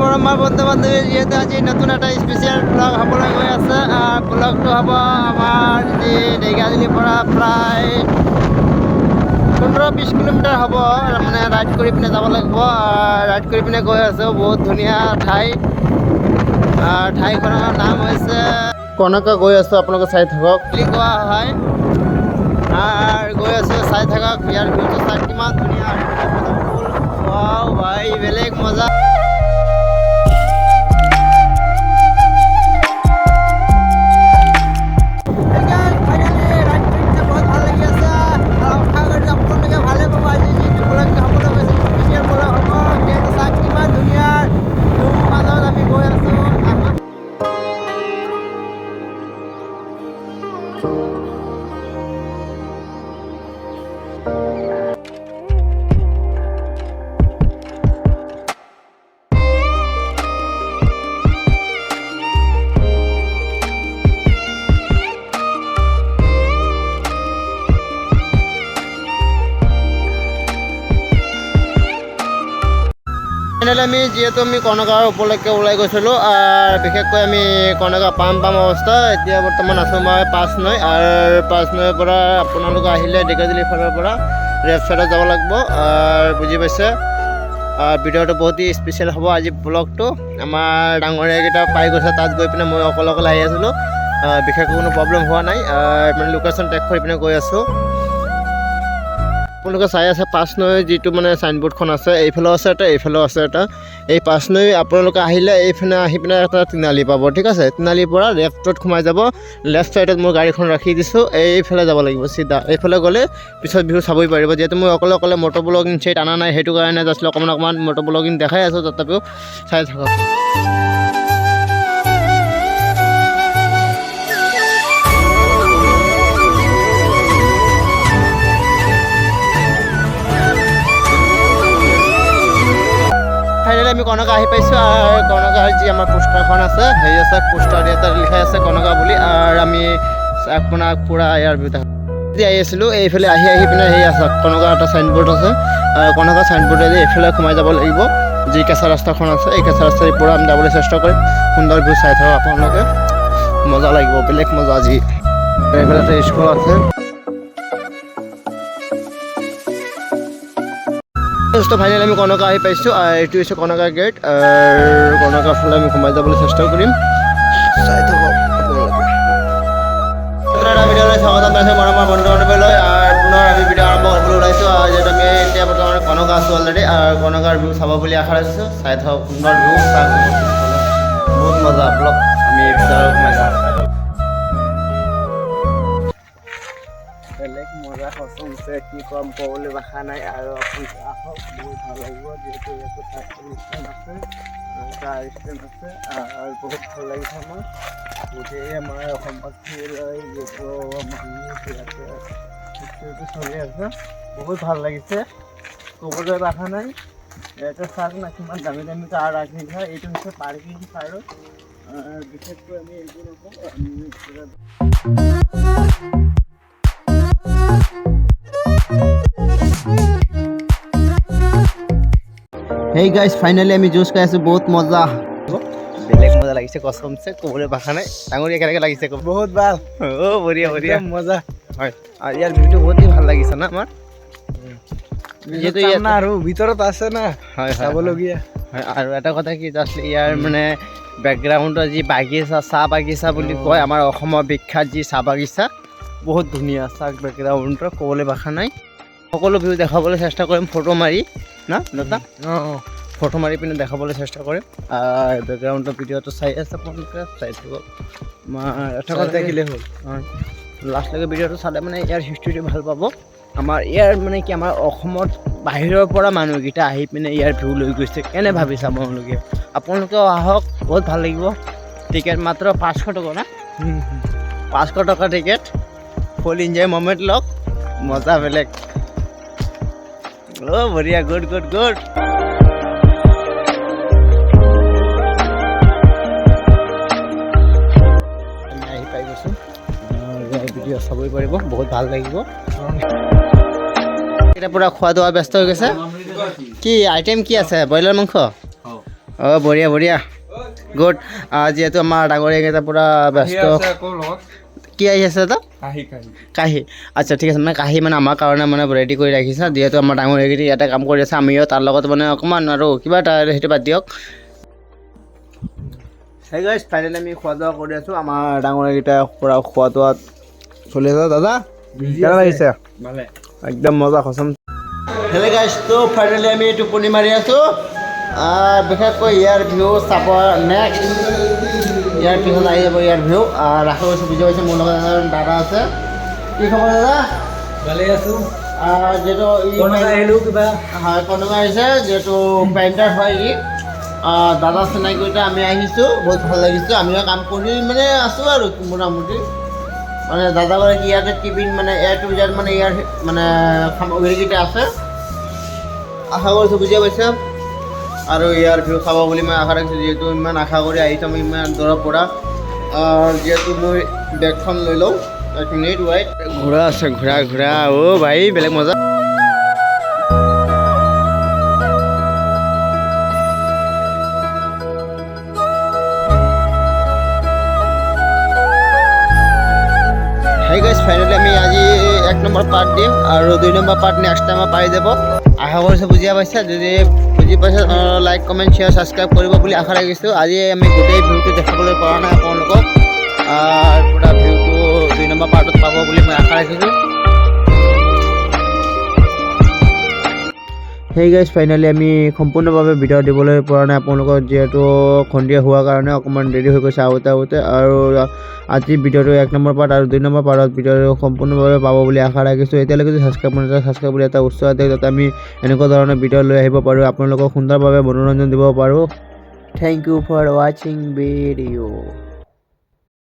মৰমৰ বন্ধু বান্ধৱী যিহেতু আজি নতুন এটা স্পেচিয়েল ব্লগ হ'বলৈ গৈ আছে। ব্লগটো হ'ব আমাৰ ঢেকীয়াজুলিৰ পৰা প্ৰায় 15-20 কিলোমিটাৰ হ'ব, মানে ৰাইড কৰি পিনে যাব লাগিব। ৰাইড কৰি পিনে গৈ আছোঁ। বহুত ধুনীয়া ঠাইখনৰ নাম হৈছে কনকা। গৈ আছোঁ, আপোনালোকে চাই থাকক বুলি কোৱা হয়। গৈ আছোঁ, চাই থাকক। ইয়াৰ ভিউটো চাই কিমান ধুনীয়া, ভাই বেলেগ মজা। ফাইনেলি আমি যিহেতু কনকাৰ উপলক্ষে ওলাই গৈছিলোঁ, বিশেষকৈ আমি কনকা পাম অৱস্থা। এতিয়া বৰ্তমান আছোঁ মই 5 নৈ, আৰু 5 নৈৰ পৰা আপোনালোকে আহিলে ঢেকীয়াজুলিৰ ফালৰ পৰা লেফ্ট ছাইডত যাব লাগিব। বুজি পাইছে? ভিডিঅ'টো বহুত স্পেচিয়েল হ'ব আজি ব্লগটো। আমাৰ ডাঙৰীয়াকেইটা পাই গৈছে, তাত গৈ পিনে মই অকলে আহি আছিলোঁ। বিশেষকৈ কোনো প্ৰব্লেম হোৱা নাই, মানে লোকেশ্যন ট্ৰেক কৰি পিনে গৈ আছোঁ। আপোনালোকে চাই আছে 5 নৈ যিটো মানে চাইনবোৰ্ডখন আছে, এইফালেও আছে এটা, এইফালেও আছে এটা। এই 5 নৈ আপোনালোকে আহিলে এইফালে আহি পিনে এটা তিনিআলি পাব, ঠিক আছে? তিনিআলিৰ পৰা লেফ্টত সোমাই যাব। লেফ্ট ছাইডত মই গাড়ীখন ৰাখি দিছোঁ, এইফালে যাব লাগিব চিধা। এইফালে গ'লে পিছত ভিউ চাবই পাৰিব। যিহেতু মই অকলে মটৰ ব্লগিং ছেট অনা নাই, সেইটো কাৰণে জাষ্ট অকণমান মটৰ ব্লগিং দেখাই আছোঁ, তথাপিও চাই থাকক। ফাইনেলি আমি কনকা আহি পাইছোঁ। আৰু কনকাৰ যি আমাৰ পোষ্টাৰখন আছে, হেৰি আছে, পোষ্টাৰ এটা লিখাই আছে কনকা বুলি। আৰু আমি আপোনাক পূৰা ইয়াৰ ভিউ আহি আছিলোঁ। এইফালে আহি পিনে হেৰি আছে, কনকা এটা চাইনবোৰ্ড আছে। কনকা চাইনবোৰ্ডেদি এইফালে সোমাই যাব লাগিব। যি কেঁচা ৰাস্তাখন আছে, এই কেঁচা ৰাস্তাৰ পৰা আমি যাবলৈ চেষ্টা কৰিম। সুন্দৰ ভিউ চাই থাকক আপোনালোকে, মজা লাগিব, বেলেগ মজা। আজি এইফালে এটা স্কুল আছে। ফাইনেলি আমি কনকা আহি পাইছোঁ। এইটো হৈছে কনকা গেট। কনকাৰ ফালে আমি সোমাই যাবলৈ চেষ্টা কৰিম। চাই থাকক আপোনালোকে। এটা ভিডিঅ'লৈ স্বাগতম জনাইছোঁ মৰমৰ বন্ধু বান্ধৱীলৈ। পুনৰ আমি ভিডিঅ' আৰম্ভ কৰিবলৈ ওলাইছোঁ। যিহেতু আমি এতিয়া বৰ্তমান কনকা আছোঁ অলৰেডি। কনকাৰ ভিউ চাব বুলি আশা ৰাখিছোঁ। চাই থাকক, সুন্দৰ ভিউ, বহুত মজা ব্লগ। আমি ভিতৰত সোমাই যাওঁ। বেলেগ মজা সচমছে, কি ক'ম, ক'বলৈ ভাষা নাই। আৰু আপোনালোকে আহক, বহুত ভাল লাগিব। যিহেতু ইয়াতে ষ্টেণ্ড আছে, আৰু বহুত ভাল লাগিছে আমাৰ। গোটেই আমাৰ অসমত যিহেতু মানুহ ইয়াতে চলি আছে, বহুত ভাল লাগিছে, ক'বলৈ ভাষা নাই। ইয়াতে চাওক না, কিমান দামী কাৰ ৰাখি হয়। এইটো হৈছে পাৰ্কিং আৰু বিশেষকৈ আমি এইটো নকওঁ। হেই গাইজ, ফাইনেলি আমি জুচ খাই আছোঁ। বহুত মজা, বেলেগ মজা লাগিছে, কসমছে, ক'বলৈ ভাষা নাই। ডাঙৰীয়া কেনেকৈ লাগিছে? বহুত ভাল। বঢ়িয়া মজা হয়। আৰু ইয়াৰ ভিউটো বহুত ভাল লাগিছে না আমাৰ, যিহেতু আৰু ভিতৰত আছে না, হয় চাবলগীয়া। হয়, আৰু এটা কথা কি, জাষ্ট ইয়াৰ মানে বেকগ্ৰাউণ্ডৰ যি বাগিচা, চাহ বাগিচা বুলি কয়, আমাৰ অসমৰ বিখ্যাত যি চাহ বাগিচা, বহুত ধুনীয়া চাহ বেকগ্ৰাউণ্ডৰ, ক'বলৈ ভাষা নাই। সকলো ভিউ দেখাবলৈ চেষ্টা কৰিম, ফটো মাৰি না দাদা, ফটো মাৰি পিনে দেখাবলৈ চেষ্টা কৰিম। বেকগ্ৰাউণ্ডৰ ভিডিঅ'টো চাই আছে আপোনালোকে, চাই থাকক। এটা কথা দেখিলে হ'ল, লাষ্টলৈকে ভিডিঅ'টো চালে মানে ইয়াৰ হিষ্ট্ৰীটো ভাল পাব। আমাৰ ইয়াৰ মানে কি, আমাৰ অসমত বাহিৰৰ পৰা মানুহকেইটা আহি পিনে ইয়াৰ ভিউ লৈ গৈছে, কেনে ভাবি চাব আপোনালোকেও আহক, বহুত ভাল লাগিব। টিকেট মাত্ৰ 500 টকা না, 500 টকা টিকেট, ফুল এনজয় মমেণ্ট লওক, মজা বেলেগ। বঢ়িয়া, গুড। আমি আহি পাই গৈছোঁ। ভিডিঅ' চাবই পাৰিব, বহুত ভাল লাগিব। এতিয়া পূৰা খোৱা দোৱা ব্যস্ত হৈ গৈছে। কি আইটেম কি আছে? ব্ৰইলাৰ মাংস, অঁ বঢ়িয়া বঢ়িয়া গুড যিহেতু আমাৰ ডাঙৰীয়াকেইটা পূৰা ব্যস্ত কি আহি আছে দাদা কাঁহী আচ্ছা ঠিক আছে মানে কাঁহী মানে আমাৰ কাৰণে মানে ৰেডি কৰি ৰাখিছে যিহেতু আমাৰ ডাঙৰীয়াকেইটা ইয়াতে কাম কৰি আছে আমিও তাৰ লগত মানে অকণমান আৰু কিবা এটা সেইটো বাদ দিয়ক সেই গাইজ ফাইনেলি আমি খোৱা দোৱা কৰি আছোঁ আমাৰ ডাঙৰীয়াকেইটা পূৰা খোৱা দোৱাত চলি আছে দাদা কেনে লাগিছে একদম মজা খচম হেলে গাইজ তো ফাইনেলি আমি টোপনি মাৰি আছোঁ বিশেষকৈ ইয়াৰ ভিউ চাব নেক্সট ইয়াৰ পিছত আহি যাব ইয়াৰ ভিউ ৰাখি গৈছোঁ বুজি পাইছে মোৰ লগত এজন দাদা আছে কি খবৰ দাদা ভালেই আছোঁ যিহেতু আহিলোঁ কিবা হয় কনকা আহিছে যিহেতু পেইণ্টাৰ হয় ই দাদা চিনাকিতে আমি আহিছোঁ বহুত ভাল লাগিছোঁ আমিও কাম কৰি মানে আছোঁ আৰু মোটামুটি মানে দাদাগৰাকী ইয়াতে টিভিত মানে এ টু জেড মানে ইয়াৰ মানে সামগ্ৰীকেইটা আছে আশা কৰিছোঁ বুজি পাইছে আৰু ইয়াৰ ভিউ চাব বুলি মই আশা ৰাখিছোঁ যিহেতু ইমান আশা কৰি আহিছোঁ আমি ইমান দূৰৰ পৰা যিহেতু মই বেগখন লৈ লওঁ এক মিনিট ৱাইট ঘোঁৰা আছে ঘোঁৰা অ' ভাই বেলেগ মজা হেই গাইজ ফাইনেলি আমি আজি 1 নম্বৰ পাৰ্ট দিম আৰু 2 নম্বৰ পাৰ্ট নেক্সট টাইম পাই যাব আশা কৰিছোঁ বুজি পাইছা যদি বুজি পাইছে লাইক কমেণ্ট শ্বেয়াৰ ছাবস্ক্ৰাইব কৰিব বুলি আশা ৰাখিছোঁ আজি আমি গোটেই ভিউটো দেখাবলৈ পৰা নাই আপোনালোকক পুৰা ভিউটো 2 নম্বৰ পাৰ্টত পাব বুলি মই আশা ৰাখিছোঁ সেই গাইজ ফাইনেলি আমি সম্পূৰ্ণভাৱে ভিডিঅ' দিবলৈ পৰা নাই আপোনালোকক যিহেতু সন্ধিয়া হোৱাৰ কাৰণে অকণমান দেৰি হৈ গৈছে আহোঁতে আৰু আজি ভিডিঅ'টো 1 নম্বৰ পাৰ্ট আৰু 2 নম্বৰ পাৰ্টত ভিডিঅ'টো সম্পূৰ্ণভাৱে পাব বুলি আশা ৰাখিছোঁ এতিয়ালৈকে যদি ছাবস্ক্ৰাইব কৰা নাই ছাবস্ক্ৰাইব কৰি এটা উৎসাহ দিয়ক যাতে আমি এনেকুৱা ধৰণৰ ভিডিঅ' লৈ আহিব পাৰোঁ আপোনালোকক সুন্দৰভাৱে মনোৰঞ্জন দিব পাৰোঁ থেংক ইউ ফৰ ৱাচিং ভিডিঅ'